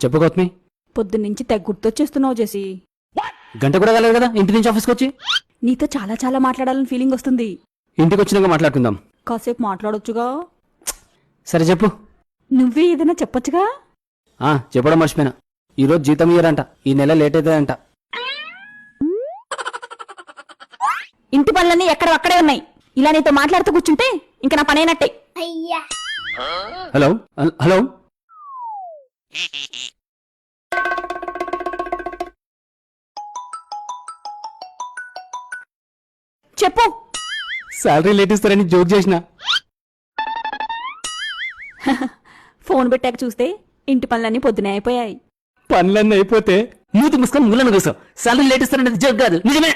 చెప్పు గౌతమి. పొద్దున్నుంచి తెగ గుర్తొచ్చేస్తున్నావు జెసి. గంట కూడా కాలేదు కదా ఇంటి నుంచి ఆఫీస్కి వచ్చి. నీతో చాలా చాలా మాట్లాడాలని ఫీలింగ్ వస్తుంది. ఇంటికి వచ్చినాక మాట్లాడుకుందాం. కాసేపు మాట్లాడొచ్చుగా. సరే చెప్పు. నువ్వే ఏదైనా చెప్పొచ్చుగా. చెప్పడం మర్చిపోయినా. ఈరోజు జీతం ఇయ్యరంట, ఈ నెల లేట్ అవుతుందంట. ఇంటి పనులన్నీ ఎక్కడక్కడే ఉన్నాయి. ఇలా నీతో మాట్లాడుతూ కూర్చుంటే ఇంకా నా పనైనట్టే. Hello hello. చెప్పు. శాలరీ లేట్ ఇస్తారని జోక్ చేసిన. ఫోన్ పెట్టాక చూస్తే ఇంటి పనులన్నీ పొద్దునే అయిపోయాయి. పనులన్నీ అయిపోతే మూతి ముసుకొని ముళ్ళను కూసావు. శాలరీ లేట్ ఇస్తారనేది జోక్ కాదు, నిజమే.